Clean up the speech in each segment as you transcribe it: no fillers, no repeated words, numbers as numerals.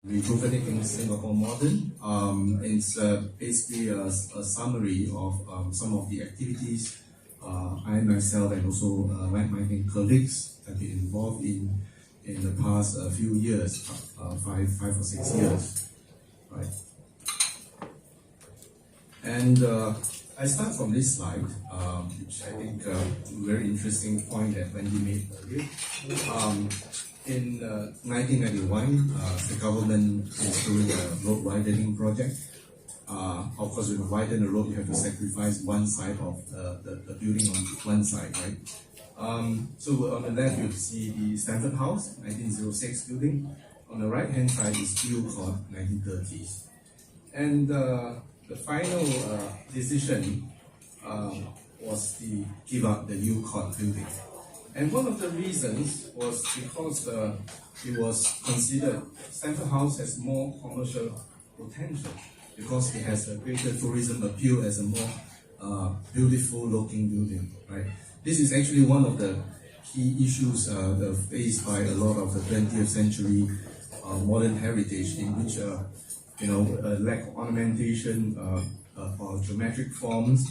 Rejuvenating Singapore Modern. It's basically a summary of some of the activities I myself and also like-minded colleagues have been involved in the past few years, 5 or 6 years, right? And I start from this slide, which I think a very interesting point that Wendy made earlier. In 1991, the government is doing a road widening project. Of course, when you widen the road, you have to sacrifice one side of the building on one side, right? So on the left, you see the Stanford House, 1906 building. On the right-hand side is Steel Court, 1930s. And the final decision was to give up the new court building. And one of the reasons was because it was considered Stanford House has more commercial potential because it has a greater tourism appeal as a more beautiful looking building, right? This is actually one of the key issues faced by a lot of the 20th century modern heritage, in which lack of ornamentation or geometric forms,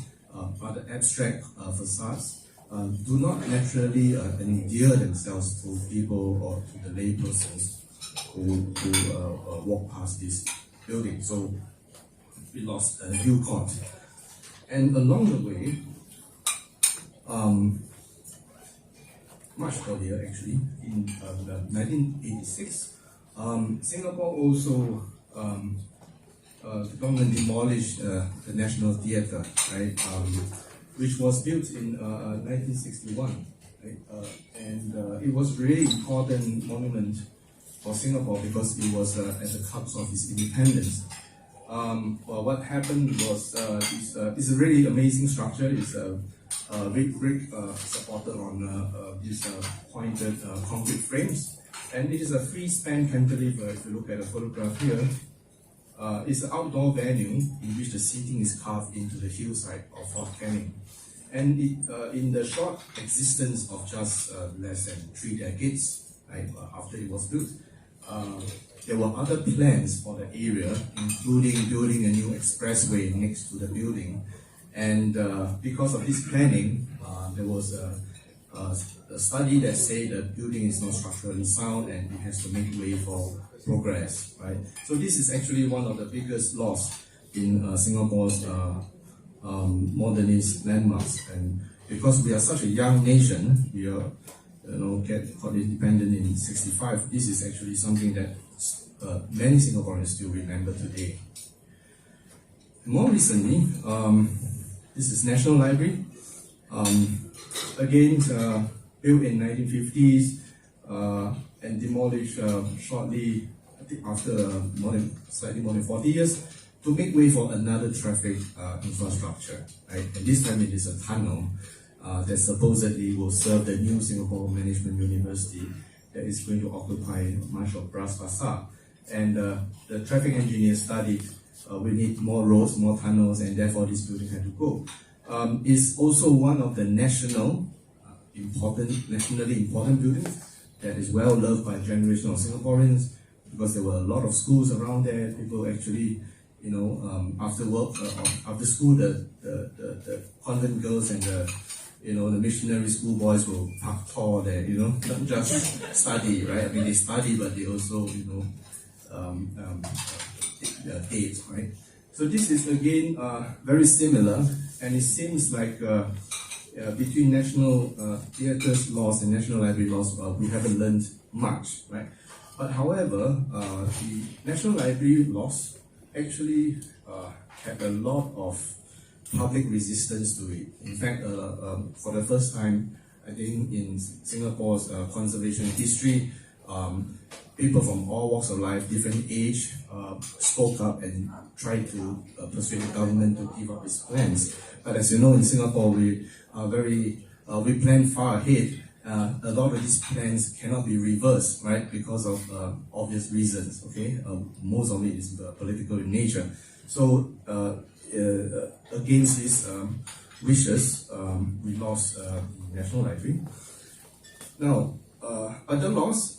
other abstract facades do not naturally endear themselves to people or to the lay persons who walk past this building. So we lost a new court. And along the way, much earlier actually, in 1986, Singapore also, the government demolished the National Theatre, right? Which was built in 1961, right? And it was really important monument for Singapore because it was at the cusp of its independence. Well, what happened was it's a really amazing structure. It's a brick supported on these pointed concrete frames, and it is a free-span cantilever. If you look at the photograph here, it's an outdoor venue in which the seating is carved into the hillside of Fort Canning. And in the short existence of just less than 3 decades, right, after it was built, there were other plans for the area, including building a new expressway next to the building. And because of this planning, there was a study that said the building is not structurally sound and it has to make way for progress, right? So this is actually one of the biggest loss in Singapore's modernist landmarks. And because we are such a young nation, we are, got independent in '65. This is actually something that many Singaporeans still remember today. More recently, this is National Library. Again, built in 1950s and demolished shortly after slightly more than 40 years to make way for another traffic infrastructure. Right? And this time it is a tunnel that supposedly will serve the new Singapore Management University that is going to occupy much of Bras Basah. And the traffic engineers studied we need more roads, more tunnels, and therefore this building had to go. It's also one of the nationally important buildings that is well loved by a generation of Singaporeans, because there were a lot of schools around there. People actually, after work, after school, the convent girls and the missionary school boys will park tall there, not just study, right? I mean, they study, but they also, dates, right? So this is again very similar, and it seems like between National Theatre's loss and National Library loss, we haven't learned much, right? But however, the National Library loss actually had a lot of public resistance to it. In fact, for the first time, I think in Singapore's conservation history, people from all walks of life, different age, spoke up and tried to persuade the government to give up its plans. But as you know, in Singapore, we are we plan far ahead. A lot of these plans cannot be reversed, right? Because of obvious reasons. Okay, most of it is political in nature. So against these wishes, we lost the National Library. Now, But the loss,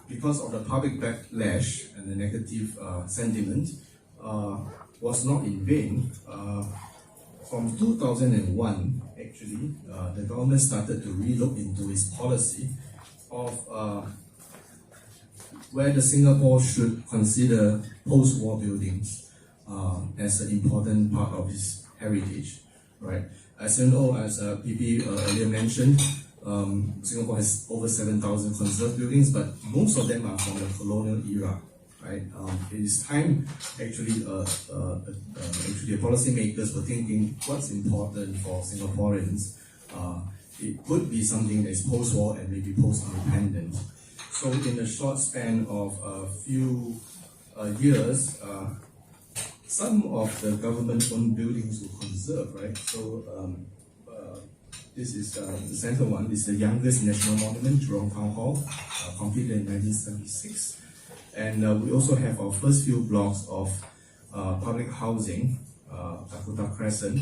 because of the public backlash and the negative sentiment, was not in vain. From 2001, actually, the government started to relook into its policy of where the Singapore should consider post-war buildings as an important part of its heritage, right? As you know, as PP earlier mentioned, Singapore has over 7,000 conserved buildings, but most of them are from the colonial era, right? It is time, actually, the policymakers were thinking what's important for Singaporeans. It could be something that is post-war and maybe post-independent. So in a short span of a few years, some of the government-owned buildings were conserved, right? So this is the center one. This is the youngest national monument, Jurong Town Hall, completed in 1976. And we also have our first few blocks of public housing, Dakota Crescent,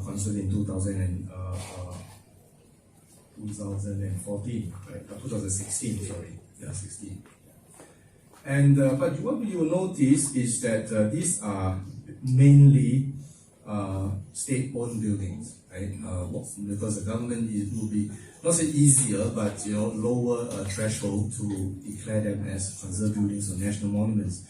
constructed in 2014, right? 2016, sorry, yeah, 16. And but what you will notice is that these are mainly state-owned buildings, right? Because the government will be not say easier, but lower threshold to declare them as conserved buildings or national monuments.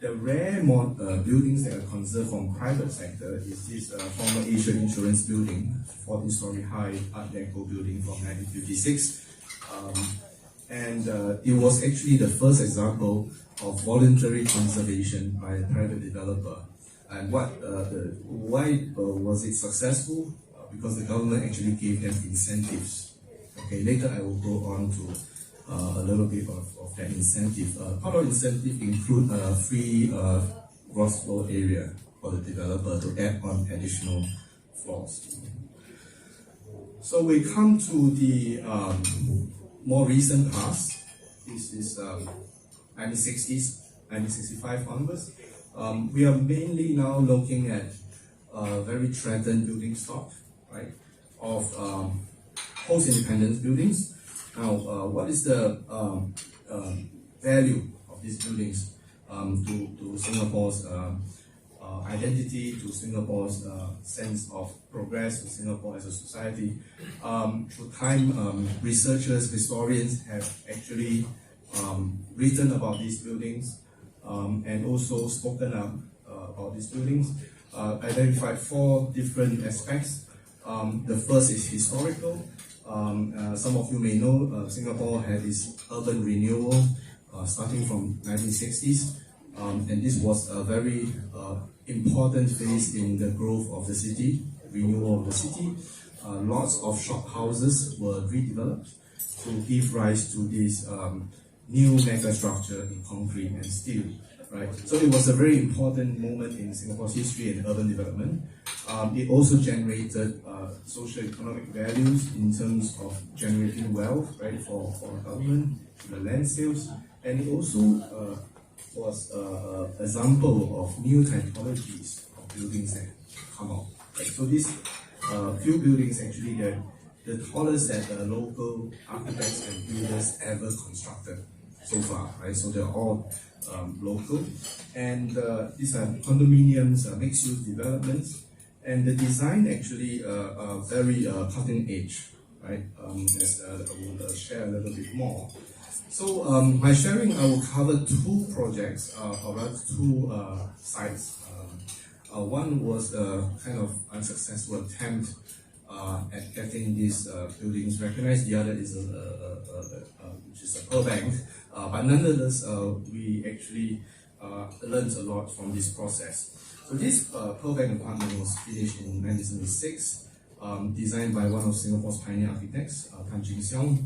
The rare buildings that are conserved from private sector is this former Asian Insurance building, 14-story high Art Deco building from 1956. It was actually the first example of voluntary conservation by a private developer. And why was it successful? Because the government actually gave them incentives. Okay, later I will go on to a little bit of that incentive. Part of incentive include a free gross floor area for the developer to add on additional floors. So we come to the more recent past. This is 1960s, 1965 onwards. We are mainly now looking at very threatened building stock, right, of post-independence buildings. Now, what is the value of these buildings to Singapore's identity, to Singapore's sense of progress, to Singapore as a society? Through time, researchers, historians have actually written about these buildings and also spoken up about these buildings, identified 4 different aspects. The first is historical. Some of you may know Singapore had this urban renewal starting from 1960s, and this was a very important phase in the growth of the city, renewal of the city. Lots of shop houses were redeveloped to give rise to this new mega structure in concrete and steel. Right, so it was a very important moment in Singapore's history and urban development. It also generated socio-economic values in terms of generating wealth, right, for the government, the land sales, and it also was an example of new typologies of buildings that come out. Right? So these few buildings actually the tallest that the local architects and builders ever constructed so far, right? So they're all local, and these are condominiums, mixed-use developments, and the design actually very cutting edge, right? As I will share a little bit more. So my sharing, I will cover 2 projects, or rather 2 sites. One was a kind of unsuccessful attempt at getting these buildings recognized. The other is which is a pearl bank. But nonetheless, we actually learned a lot from this process. So this pearl bank apartment was finished in 1976, designed by one of Singapore's pioneer architects, Tan Ching Siong.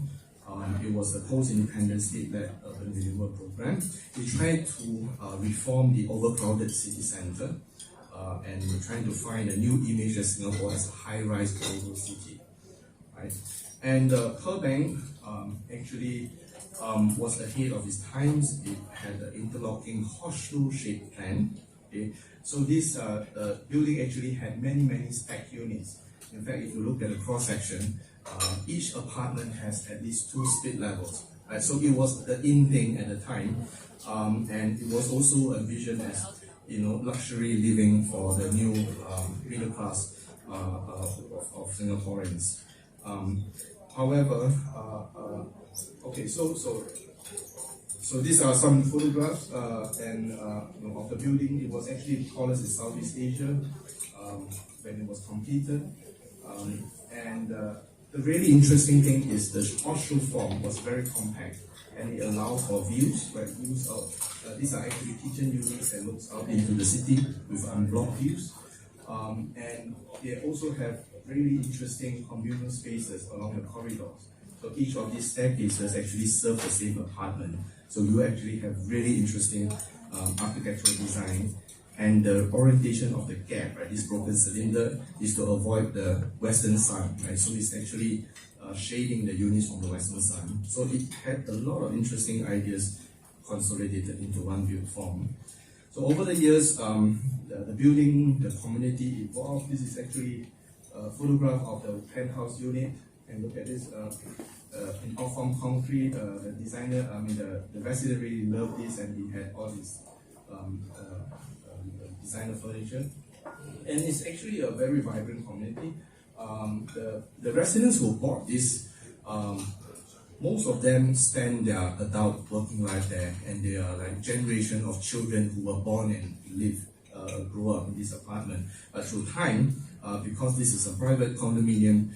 It was a post-independent state-led urban renewal program. We tried to reform the overcrowded city centre, and we're trying to find a new image of Singapore as a high-rise global city, right? And Pearl Bank actually was ahead of its times. It had an interlocking horseshoe-shaped plan. Okay? So this building actually had many spec units. In fact, if you look at the cross-section, each apartment has at least 2 split levels. Right? So it was the in thing at the time, and it was also envisioned as luxury living for the new middle class of Singaporeans. However, okay, so these are some photographs of the building. It was actually tallest in Southeast Asia when it was completed. The really interesting thing is the structural form was very compact, and it allowed for views, right? Views out. These are actually kitchen units that looks out into the city with unblocked views. And they also have really interesting communal spaces along the corridors. So each of these staircases actually serve the same apartment. So you actually have really interesting architectural design. And the orientation of the gap, right, this broken cylinder, is to avoid the western sun, right? So it's actually shading the units from the western sun. So it had a lot of interesting ideas consolidated into one build form. So over the years, the building, the community evolved. This is actually a photograph of the penthouse unit. And look at this in off-form concrete. The designer, the resident really loved this, and he had all this designer furniture. And it's actually a very vibrant community. The residents who bought this, most of them spend their adult working life there, and they are like generation of children who were born and grew up in this apartment. But through time, because this is a private condominium,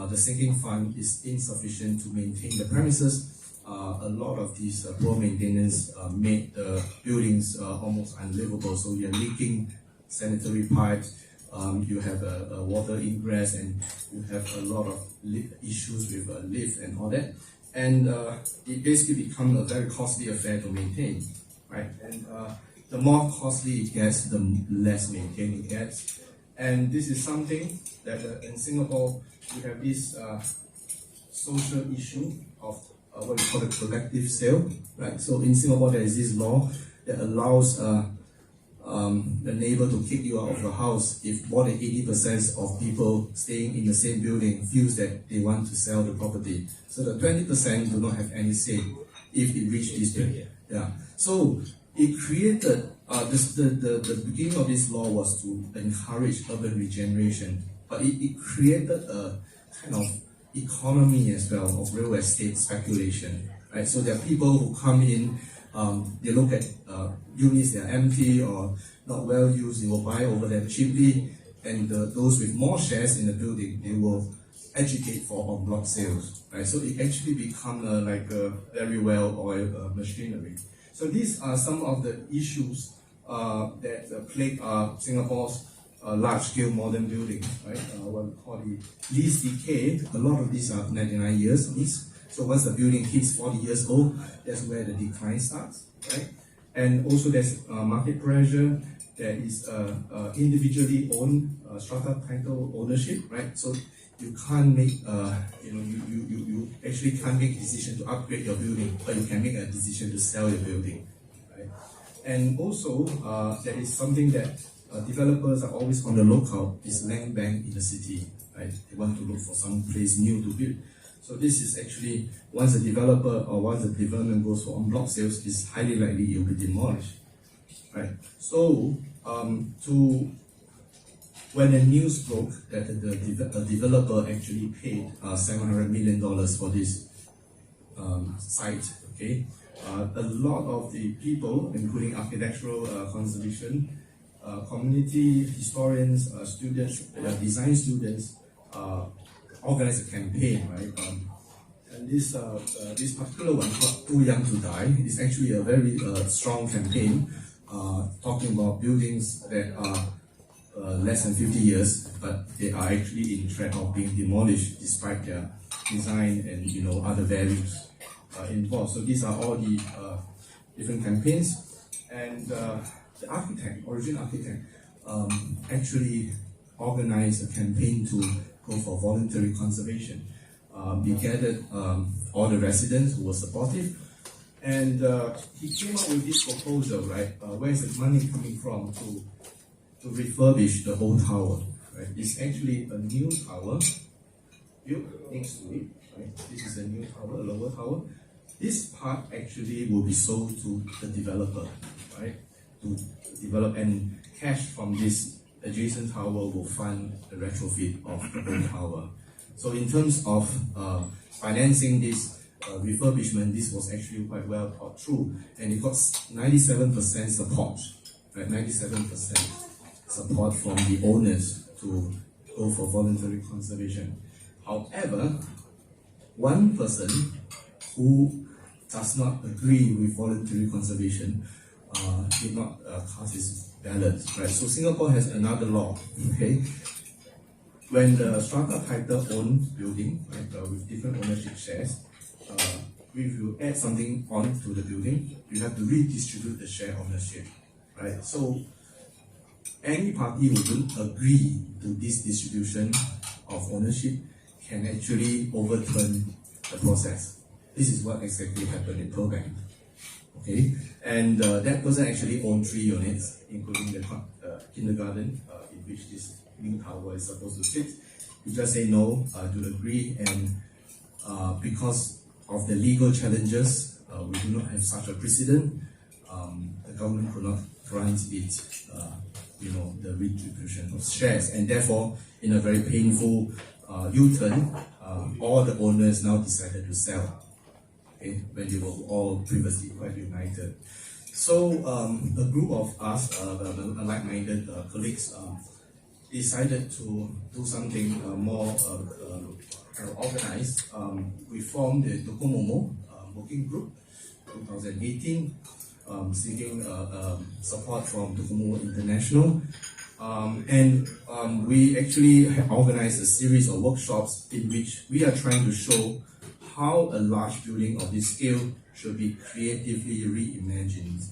the sinking fund is insufficient to maintain the premises. A lot of these poor maintenance made the buildings almost unlivable. So you're leaking sanitary pipes, you have a water ingress, and you have a lot of issues with lift and all that. And it basically becomes a very costly affair to maintain, right? And the more costly it gets, the less maintained it gets. And this is something that in Singapore, you have this social issue of what we call a collective sale, right? So in Singapore, there is this law that allows the neighbor to kick you out of your house if more than 80% of people staying in the same building feels that they want to sell the property. So the 20% do not have any say if it reaches this period. Yeah. So it created the beginning of this law was to encourage urban regeneration, but it created a kind of economy as well of real estate speculation, right? So there are people who come in, they look at units that are empty or not well used, they will buy over them cheaply, and those with more shares in the building, they will agitate for en bloc sales, right? So it actually becomes like a very well-oiled machinery. So these are some of the issues that plague Singapore's large-scale modern buildings, right? What we call the lease decay. A lot of these are 99 years lease. So once the building hits 40 years old, that's where the decline starts, right? And also there's market pressure. There is individually owned strata title ownership, right? So you can't make, you actually can't make a decision to upgrade your building, but you can make a decision to sell your building, right? And also there is something that developers are always on the lookout, is land bank in the city, right? They want to look for some place new to build. So this is actually, once a developer or once the development goes for en bloc sales, it's highly likely it will be demolished, right? So when the news broke that the developer actually paid $700 million for this site, okay, a lot of the people, including architectural conservation, community historians, students, design students, organized a campaign, right? And this particular one, called Too Young to Die, is actually a very strong campaign talking about buildings that are less than 50 years, but they are actually in threat of being demolished despite their design and other values involved. So these are all the different campaigns, and the original architect, actually organized a campaign to go for voluntary conservation. He gathered all the residents who were supportive, and he came up with this proposal, right? Where is the money coming from to refurbish the old tower, right? It's actually a new tower, built next to it. Right? This is a new tower, a lower tower. This part actually will be sold to the developer, right? To develop, and cash from this adjacent tower will fund the retrofit of the whole tower. So in terms of financing this refurbishment, this was actually quite well thought through, and it got 97% support, right? 97% support from the owners to go for voluntary conservation. However, one person who does not agree with voluntary conservation did not cast his ballot, right? So Singapore has another law, okay? When the strata title owned building, right, with different ownership shares, if you add something on to the building, you have to redistribute the share ownership, right? So any party who don't agree to this distribution of ownership can actually overturn the process. This is what exactly happened in Ho Weng Hin. Okay, and that person actually owned 3 units, including the kindergarten in which this new tower is supposed to sit. You just say no, do agree, and because of the legal challenges, we do not have such a precedent. The government could not grant it, the redistribution of shares, and therefore, in a very painful U-turn, all the owners now decided to sell. Okay, when they were all previously quite united. So a group of us, like-minded colleagues, decided to do something more kind of organized. We formed the Docomomo working group 2018, seeking support from Docomomo International. And we actually organized a series of workshops in which we are trying to show how a large building of this scale should be creatively reimagined,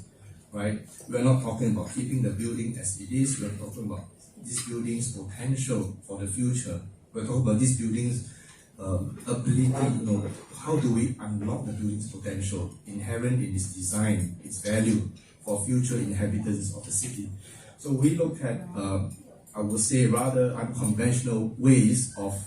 right? We're not talking about keeping the building as it is, we're talking about this building's potential for the future. We're talking about this building's ability, how do we unlock the building's potential inherent in its design, its value for future inhabitants of the city. So we look at, I would say, rather unconventional ways of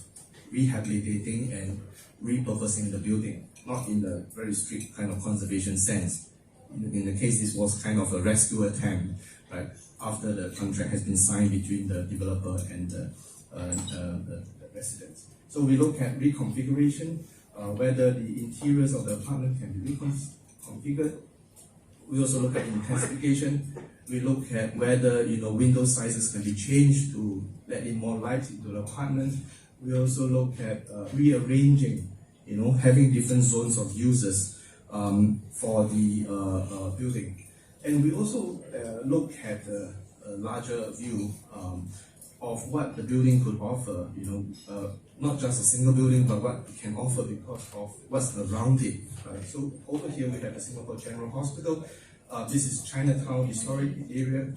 rehabilitating and repurposing the building, not in the very strict kind of conservation sense. In the case, this was kind of a rescue attempt, right? After the contract has been signed between the developer and the residents. So we look at reconfiguration, whether the interiors of the apartment can be reconfigured. We also look at intensification. We look at whether window sizes can be changed to let in more light into the apartment. We also look at rearranging, having different zones of uses for the building. And we also look at a larger view of what the building could offer, not just a single building, but what it can offer because of what's around it. Right? So over here we have the Singapore General Hospital. This is Chinatown historic area,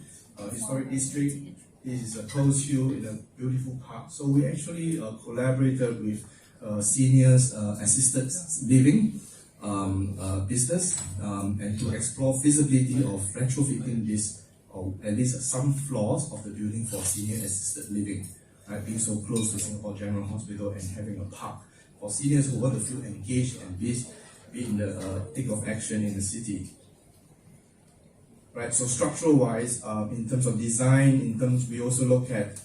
historic district. This is a closed hill in a beautiful park. So we actually collaborated with seniors assisted living business and to explore feasibility of retrofitting this, or at least some floors of the building for senior assisted living, right? Being so close to Singapore General Hospital and having a park for seniors who want to feel engaged and be in the thick of action in the city. Right, so structural wise, in terms of design, we also look at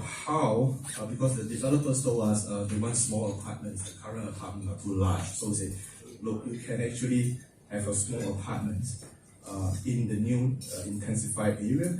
how, because the developers told us they want small apartments, the current apartments are too large. So we say, look, you can actually have a small apartment in the new intensified area.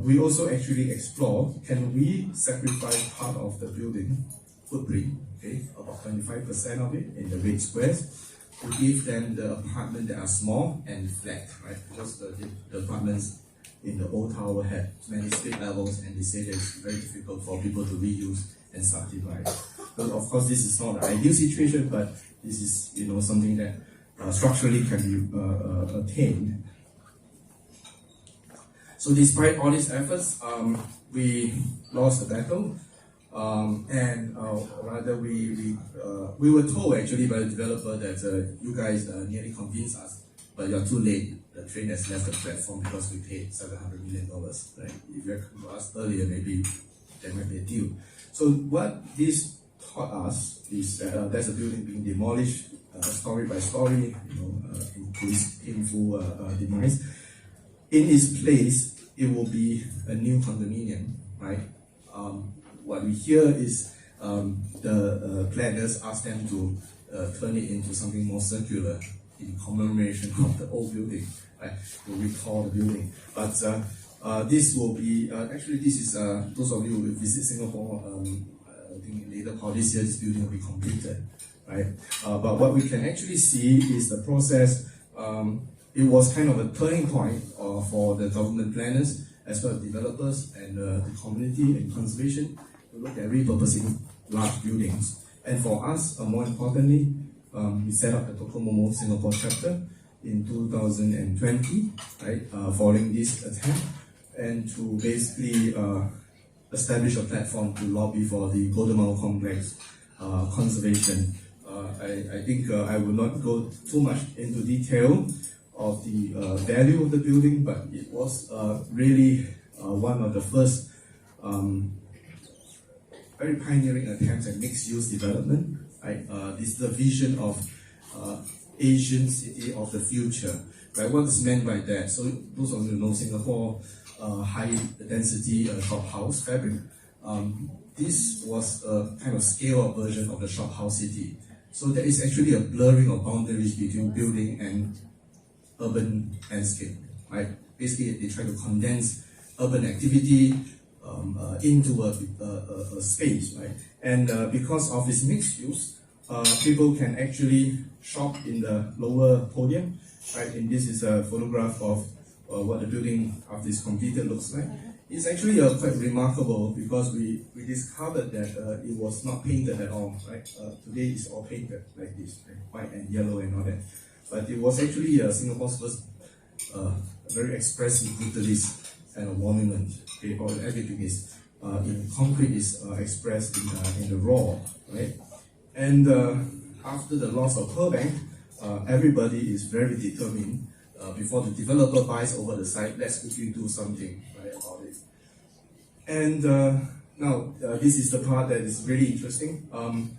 We also actually explore, can we sacrifice part of the building footprint, okay, about 25% of it in the red squares, to give them the apartment that are small and flat, right? Because the apartments in the old tower had many street levels, and they say that it's very difficult for people to reuse and subdivide. But of course, this is not the ideal situation, but this is something that structurally can be attained. So despite all these efforts, we lost the battle. And rather we were told actually by the developer that you guys nearly convinced us, but you're too late. The train has left the platform because we paid $700 million. Right? If you had come to us earlier, maybe there might be a deal. So what this taught us is that there's a building being demolished, story by story, into its painful demise. In its place, it will be a new condominium, right? What we hear is the planners ask them to turn it into something more circular in commemoration of the old building, right? To recall the building. But this will be, actually this is, those of you who visit Singapore, I think later part this year, this building will be completed, right? But what we can actually see is the process. It was kind of a turning point for the government planners as well as developers and the community and conservation to look at repurposing large buildings. And for us, more importantly, we set up the Toko Momo Singapore chapter in 2020, right, following this attempt, and to basically establish a platform to lobby for the Golden Mile Complex conservation. I think I will not go too much into detail of the value of the building, but it was really one of the first very pioneering attempts at mixed-use development. Right? This is the vision of Asian city of the future. Right? What is meant by that? So those of you know Singapore high-density shophouse fabric. This was a kind of scale-up version of the shophouse city. So there is actually a blurring of boundaries between building and urban landscape, right? Basically, they try to condense urban activity into a space, right? And because of its mixed use, people can actually shop in the lower podium, right? And this is a photograph of what the building after it's completed looks like. It's actually quite remarkable because we discovered that it was not painted at all, right? Today it's all painted like this, right? White and yellow and all that. But it was actually Singapore's first very expressive brutalist kind of monument. Okay, all everything is in concrete is expressed in the raw, right? And after the loss of Ho Weng, everybody is very determined. Before the developer buys over the site, let's quickly do something, right, about it. And now this is the part that is really interesting. And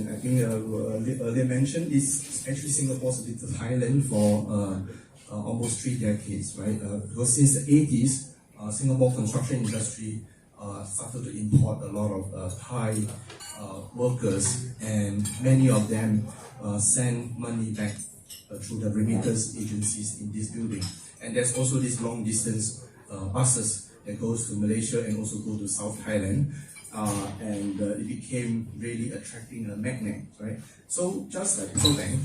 I think earlier mentioned, is actually Singapore's little Thailand for almost 3 decades, right? Because since the 80s, Singapore construction industry started to import a lot of Thai workers, and many of them send money back through the remittance agencies in this building. And there's also this long distance buses that goes to Malaysia and also go to South Thailand. And it became really attracting a magnet, right? So just like Ho Weng,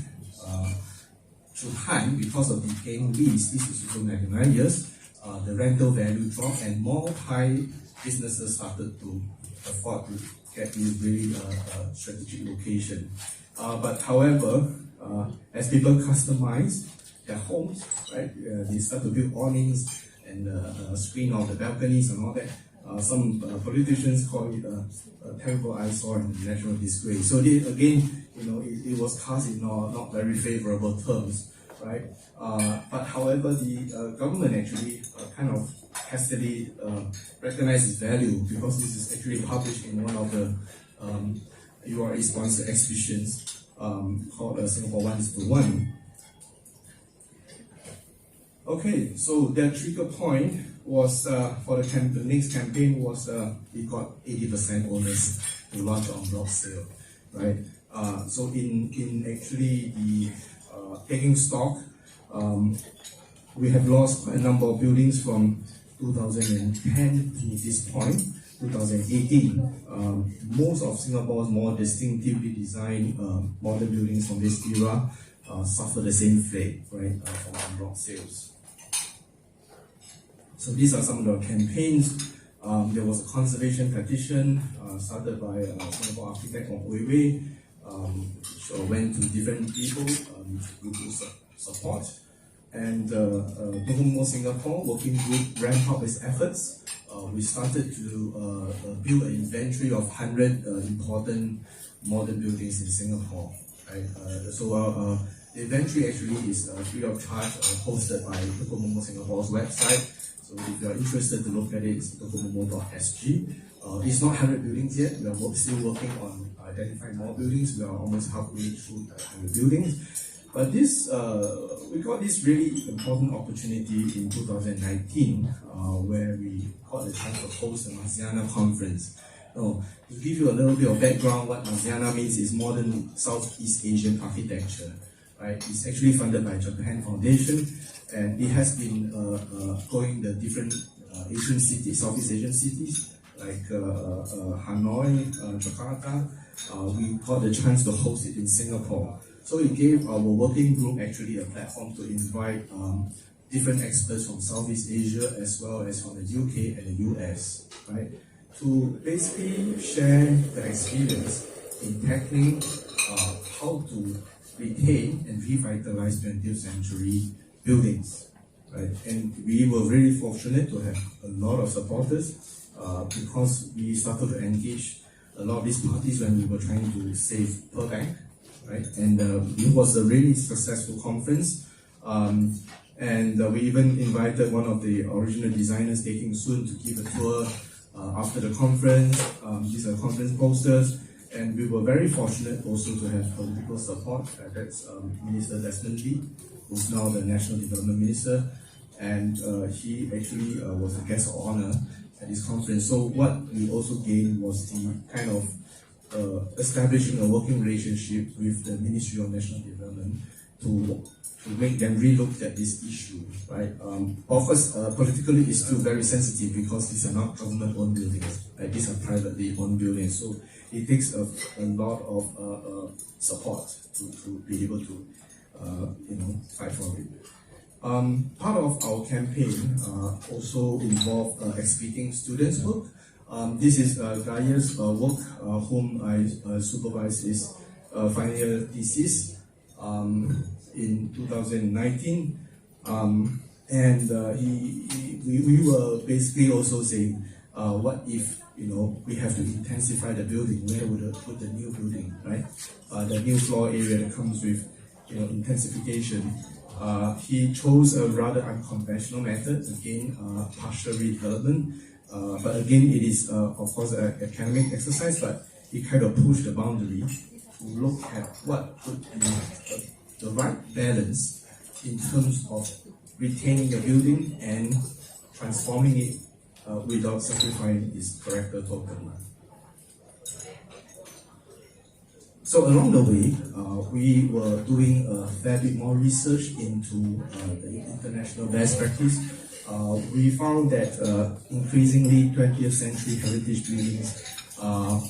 through time, because of the paying lease, this is also 99 years, the rental value dropped and more Thai businesses started to afford to get this really strategic location. But however, as people customize their homes, right, they start to build awnings and screen on the balconies and all that. Some politicians call it a terrible eyesore and national disgrace. So they, again, it was cast in not very favorable terms, right? But however, the government actually kind of hastily recognized its value, because this is actually published in one of the URA sponsored exhibitions called Singapore 1:1. Okay, so the trigger point was for the next campaign was we got 80% owners to launch on block sale, right? So in actually the taking stock, we have lost a number of buildings from 2010 to this point, 2018. Most of Singapore's more distinctively designed modern buildings from this era suffer the same fate, right, from en bloc sales. So these are some of the campaigns. There was a conservation petition started by Singapore architect Ho Weng Hin, which went to different people to support. And Toko Momo Singapore working group ramped up its efforts. We started to build an inventory of 100 important modern buildings in Singapore. Right? So the inventory actually is free of charge, hosted by Toko Momo Singapore's website. So if you are interested to look at it, it's tokomomo.sg. It's not 100 buildings yet. We are still working on identifying more buildings. We are almost halfway through the 100 buildings. But this, we got this really important opportunity in 2019, where we got the chance to host the ASEAN conference. To give you a little bit of background, what ASEAN means is Modern Southeast Asian Architecture. Right? It's actually funded by Japan Foundation, and it has been going the different Asian cities, Southeast Asian cities, like Hanoi, Jakarta. We got the chance to host it in Singapore. So it gave our working group actually a platform to invite different experts from Southeast Asia as well as from the UK and the US, right? To basically share the experience in tackling how to retain and revitalize 20th century buildings, right? And we were very fortunate to have a lot of supporters because we started to engage a lot of these parties when we were trying to save per bank, right? And it was a really successful conference. And we even invited one of the original designers, Taking Soon, to give a tour after the conference. These are conference posters. And we were very fortunate also to have political support. That's Minister Desmond Lee, who's now the National Development Minister. And he actually was a guest of honor at this conference. So what we also gained was the kind of establishing a working relationship with the Ministry of National Development to make them relook at this issue, right? Of course, politically it's still very sensitive because these are not government-owned buildings, right? These are privately owned buildings. So it takes a lot of support to be able to, fight for it. Part of our campaign also involved exhibiting students' work. This is Gaya's work, whom I supervise his final year thesis in 2019. We were basically also saying, what if we have to intensify the building? Where would I put the new building, right? The new floor area that comes with intensification. He chose a rather unconventional method, again, partial redevelopment. But again, it is, of course, an academic exercise, but he kind of pushed the boundary to look at what could be the right balance in terms of retaining the building and transforming it without sacrificing its character token. So along the way, we were doing a fair bit more research into the international best practice. We found that increasingly 20th century heritage buildings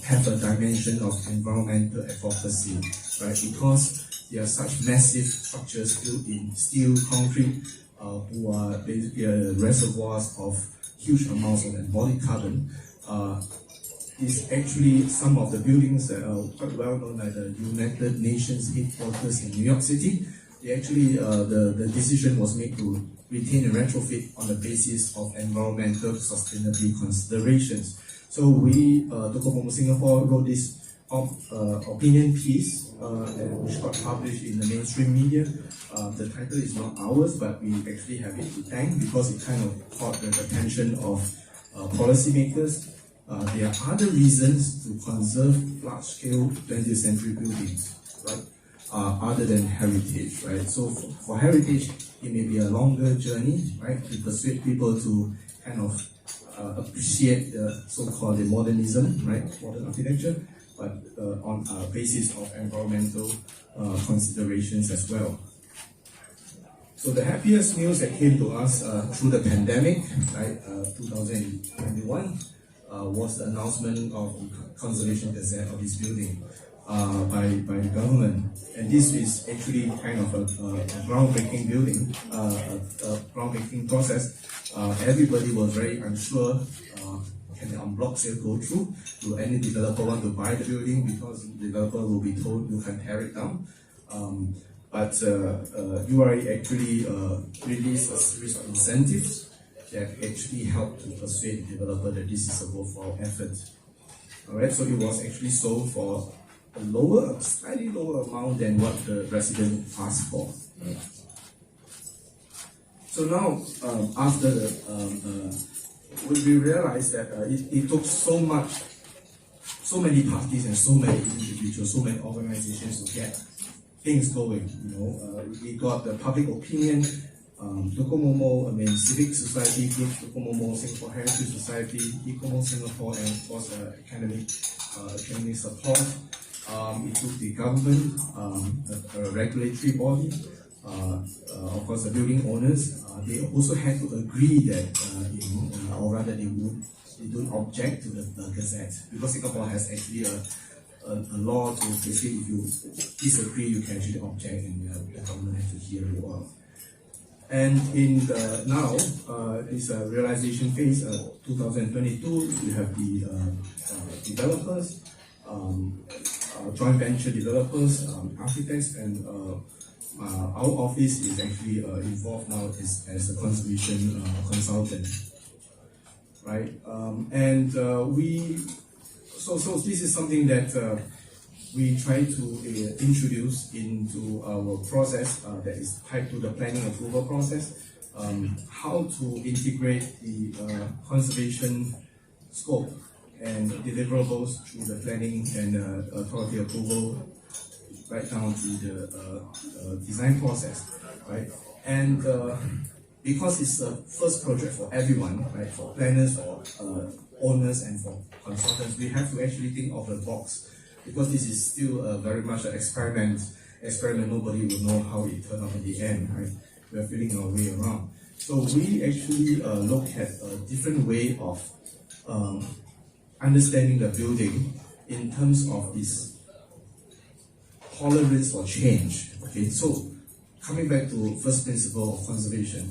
have a dimension of environmental advocacy, right? Because they are such massive structures built in steel, concrete, who are basically reservoirs of huge amounts of embodied carbon. Is actually some of the buildings that are quite well known, like the United Nations headquarters in New York City. They actually, the decision was made to retain and retrofit on the basis of environmental sustainability considerations. So we, Tokomomo Singapore, wrote this opinion piece, which got published in the mainstream media. The title is not ours, but we actually have it to thank because it kind of caught the attention of policymakers. There are other reasons to conserve large-scale 20th century buildings, right? Other than heritage, right? So for heritage, it may be a longer journey, right? To persuade people to kind of appreciate the so-called modernism, right? Modern architecture, but on a basis of environmental considerations as well. So the happiest news that came to us through the pandemic, right? 2021. Was the announcement of the Conservation Gazette of this building by the government. And this is actually kind of a groundbreaking building, a groundbreaking process. Everybody was very unsure, can the en bloc sale go through? Will any developer want to buy the building? Because the developer will be told you can tear it down. But URA actually released a series of incentives that actually helped to persuade the developer that this is a worthwhile effort. Alright, so it was actually sold for a slightly lower amount than what the resident asked for. So now, after the we realized that it took so many parties and so many individuals, so many organizations to get things going. We got the public opinion, Docomomo, civic society group, Docomomo, Singapore Heritage Society, Ecomo Singapore, and of course academic support. It took the government, a regulatory body, of course the building owners. They also had to agree that, or rather they don't object to the Gazette, because Singapore has actually a law to basically, if you disagree, you can actually object, and the government has to hear you out. And in now, this realization phase, 2022, we have the developers, joint venture developers, architects, and our office is actually involved now as a conservation consultant, right? So this is something that we try to introduce into our process that is tied to the planning approval process. How to integrate the conservation scope and deliverables through the planning and authority approval, right down to the design process, right? And because it's the first project for everyone, right? For planners, for owners, and for consultants, we have to actually think of the box, because this is still very much an experiment. Nobody will know how it turned out in the end, right? We are feeling our way around. So we actually look at a different way of understanding the building in terms of this tolerance for change. Okay, so coming back to first principle of conservation,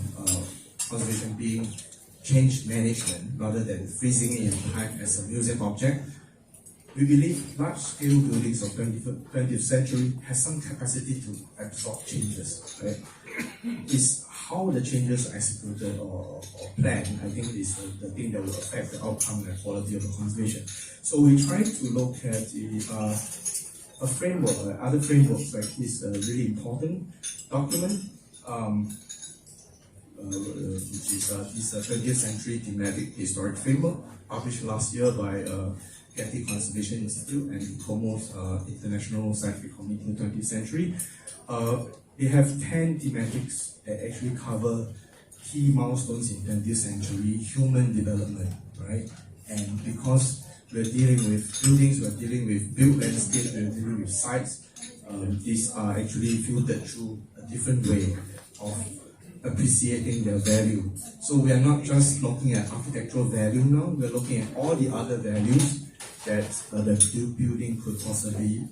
conservation being change management rather than freezing it in time as a museum object. We believe large-scale buildings of 20th century has some capacity to absorb changes, right? It's how the changes are executed or planned, I think, is the thing that will affect the outcome and quality of the conservation. So we try to look at a framework, other frameworks like this really important document, which is this 20th century thematic historic framework, published last year by Getty Conservation Institute and ICOMO's International Scientific Committee in the 20th century. They have 10 thematics that actually cover key milestones in 20th century human development, right? And because we're dealing with buildings, we're dealing with built landscapes, we're dealing with sites, these are actually filtered through a different way of appreciating their value. So we are not just looking at architectural value now, we're looking at all the other values that the building could possibly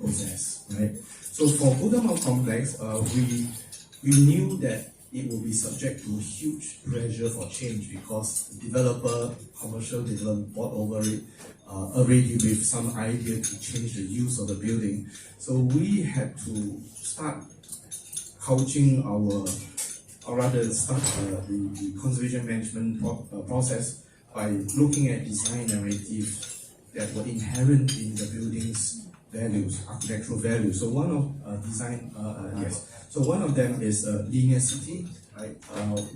possess, right? So for Buddha Mount Complex, we knew that it will be subject to huge pressure for change because the developer, commercial developer, bought over it already with some idea to change the use of the building. So we had to start couching or rather start the conservation management process by looking at design narratives that were inherent in the building's values, architectural values. So one of So one of them is linear city, right?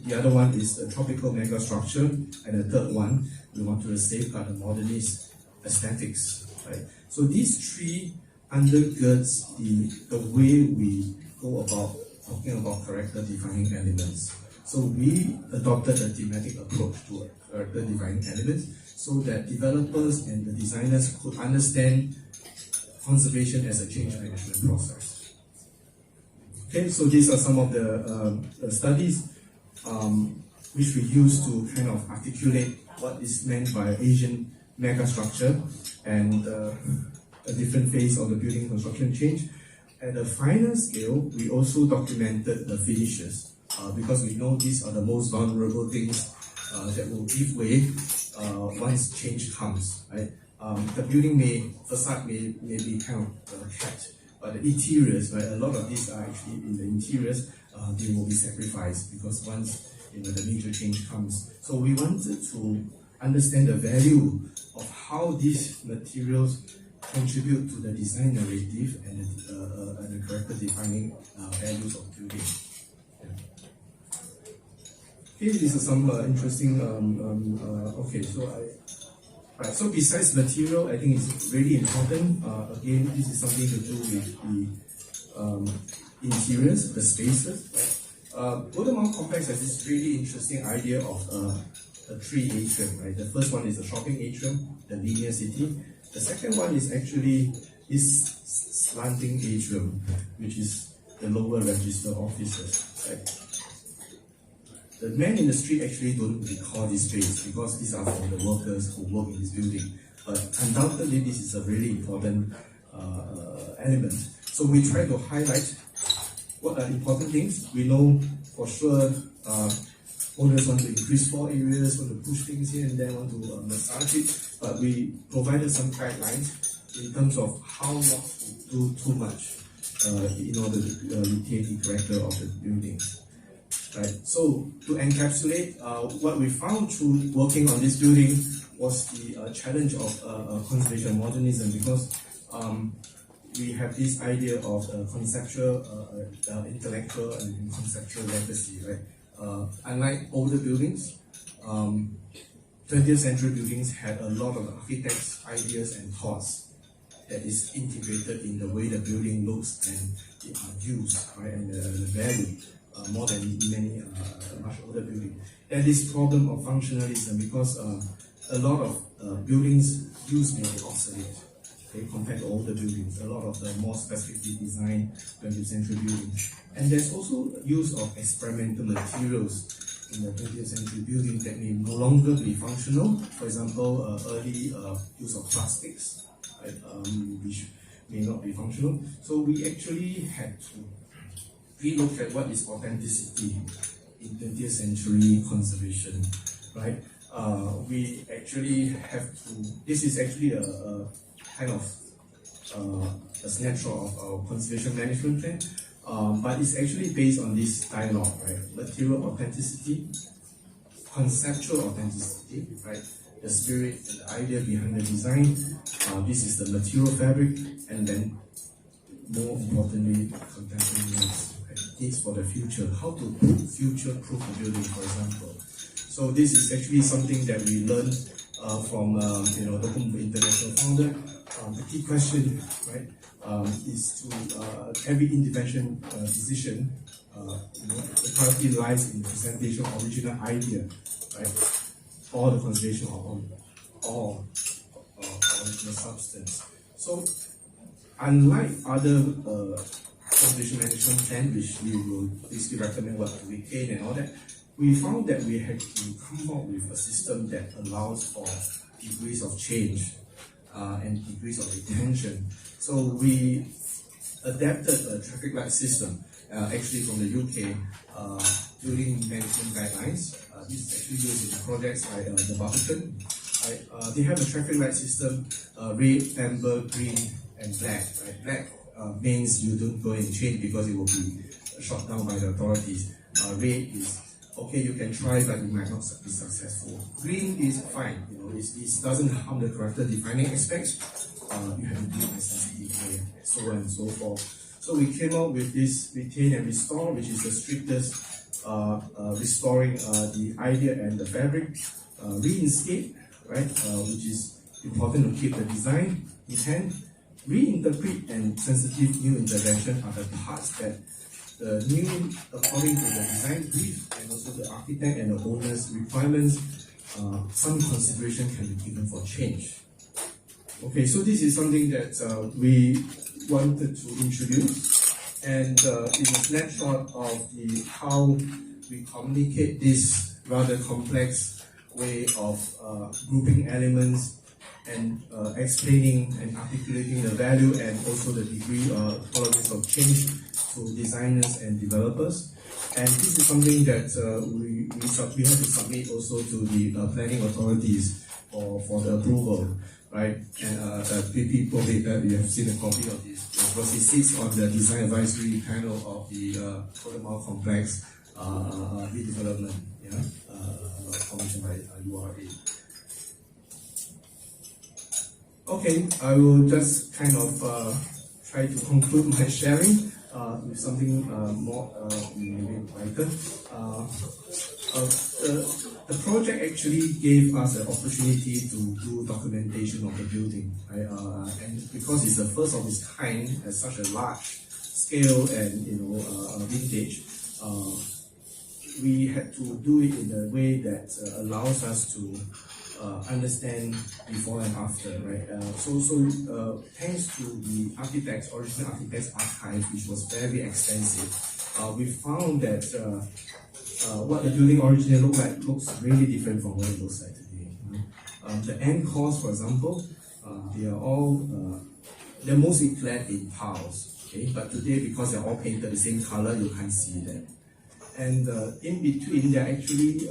The other one is the tropical mega structure, and the third one we want to safeguard the modernist aesthetics, right? So these three undergirds the way we go about talking about character defining elements. So we adopted a thematic approach to character defining elements so that developers and the designers could understand conservation as a change management process. Okay, so these are some of the studies which we use to kind of articulate what is meant by Asian megastructure and a different phase of the building construction change. At a finer scale, we also documented the finishes because we know these are the most vulnerable things that will give way once change comes, right? The building facade may be kind of kept, but the interiors, right? A lot of these are actually in the interiors, they will be sacrificed because once the major change comes. So we wanted to understand the value of how these materials contribute to the design narrative and the character defining values of building. Here is some interesting. Okay, so besides material, I think it's really important. Again, this is something to do with the interiors, the spaces. Golden Mile Complex has this really interesting idea of a three atrium. Right, the first one is the shopping atrium, the linear city. The second one is actually this slanting atrium, which is the lower register offices. Right? The men in the street actually don't recall this space because these are for the workers who work in this building. But undoubtedly, this is a really important element. So we try to highlight what are important things. We know for sure owners want to increase floor areas, want to push things here and there, want to massage it. But we provided some guidelines in terms of how not to do too much in order to retain the character of the building. Right. So to encapsulate, what we found through working on this building was the challenge of conservation modernism, because we have this idea of conceptual, intellectual, and conceptual legacy. Right. Unlike older buildings, 20th century buildings had a lot of architects' ideas and thoughts that is integrated in the way the building looks and used, right, and the value. More than many much older buildings. There is this problem of functionalism because a lot of buildings used may be obsolete, okay, compared to older buildings. A lot of the more specifically designed 20th century buildings. And there's also use of experimental materials in the 20th century building that may no longer be functional. For example, early use of plastics, right, which may not be functional. So we actually had to look at what is authenticity in 20th century conservation, right? We actually have to, this is actually a kind of a snapshot of our conservation management plan, but it's actually based on this dialogue, right? Material authenticity, conceptual authenticity, right? The spirit and the idea behind the design, this is the material fabric, and then more importantly, contemporary needs for the future, how to future-proof the building, for example. So this is actually something that we learned from the Ho Weng Hin International founder. The key question, right, is to every intervention decision, the priority lies in the presentation of original idea, right, or the conservation of original substance. So unlike other conservation management plan, which we will basically recommend what to retain and all that, we found that we had to come up with a system that allows for degrees of change and degrees of retention. So we adapted a traffic light system, actually from the UK, building management guidelines. This is actually used in projects like the Barbican. They have a traffic light system, red, amber, green, and black. Right? Black means you don't go and change because it will be shot down by the authorities. Red is okay, you can try, but you might not be successful. Green is fine, it doesn't harm the character defining aspects. You have to do necessity care, so on and so forth. So we came out with this retain and restore, which is the strictest restoring the idea and the fabric. Reinscape, right, which is important to keep the design in hand. Reinterpret and sensitive new intervention are the parts that the new, according to the design brief and also the architect and the owner's requirements, some consideration can be given for change. Okay, so this is something that we wanted to introduce, and it's a snapshot of how we communicate this rather complex way of grouping elements and explaining and articulating the value and also the degree tolerance of change to designers and developers. And this is something that we have to submit also to the planning authorities for the approval, right? And people, you have seen a copy of this because it sits on the design advisory panel of the Golden Mile Complex redevelopment, commissioned by URA. Okay, I will just kind of try to conclude my sharing with something more maybe lighter. The project actually gave us an opportunity to do documentation of the building, right? And because it's the first of its kind at such a large scale and vintage, we had to do it in a way that allows us to understand before and after, right? So thanks to the original architect's archive, which was very extensive, we found that what the building originally looked like looks really different from what it looks like today. The end cores, for example, they are all they're mostly clad in tiles. Okay, but today because they're all painted the same color, you can't see them. And in between, they're actually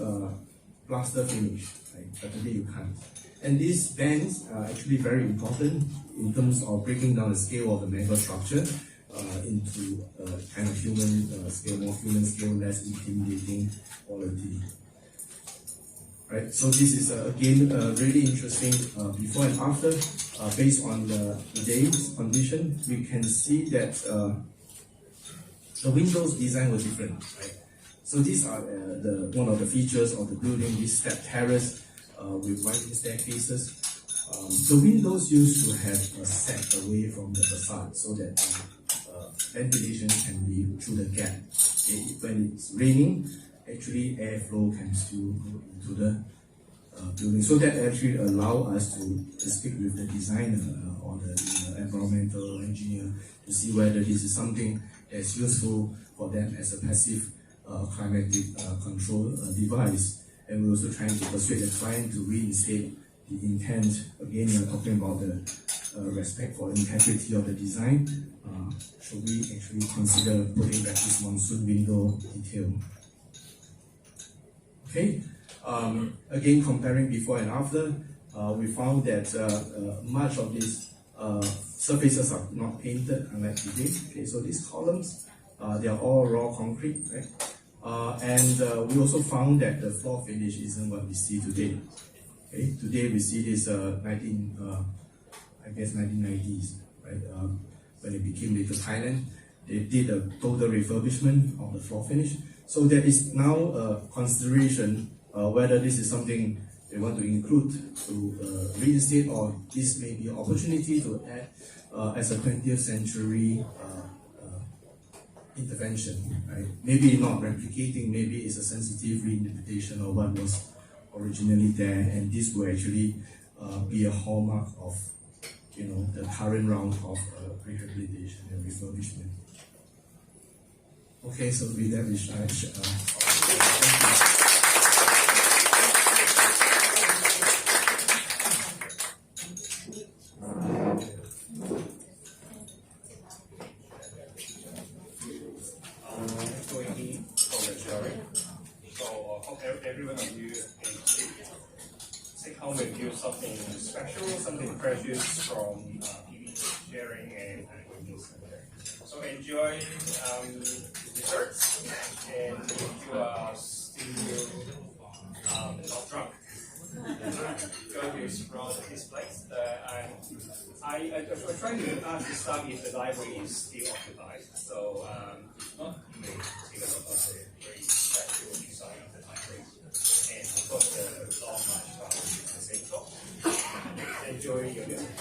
plaster finish, right? But today you can't. And these bands are actually very important in terms of breaking down the scale of the mega structure into kind of human scale, more human scale, less intimidating quality. Right, so this is again really interesting before and after. Based on today's condition, we can see that the windows design was different. Right? So these are one of the features of the building, this step terrace with winding staircases. The windows used to have a set away from the facade so that ventilation can be through the gap. When it's raining, actually airflow can still go into the building. So that actually allow us to speak with the designer or the environmental engineer to see whether this is something that's useful for them as a passive climatic control device. And we're also trying to persuade the client to reinstate the intent. Again, we're talking about the respect for integrity of the design. Should we actually consider putting back this monsoon window detail? Okay. Again, comparing before and after, we found that much of these surfaces are not painted, unlike today. Okay, so these columns, they are all raw concrete, right? And we also found that the floor finish isn't what we see today. Okay, today we see this 1990s, right? When it became Little Thailand, they did a total refurbishment of the floor finish. So there is now a consideration whether this is something they want to include to reinstate, or this may be an opportunity to add as a 20th century intervention, right? Maybe not replicating, maybe it's a sensitive reinterpretation of what was originally there, and this will actually be a hallmark of the current round of rehabilitation and refurbishment. Okay, so with that, we shall every one of you take home with you something special, something precious from PV sharing and working center. So enjoy desserts, and if you are still not drunk, go to this place. I try to ask the staff if the library is still occupied. So if not, you may take a look at the very special design of the library. And of course, the long march from the same talk. Enjoy your dinner.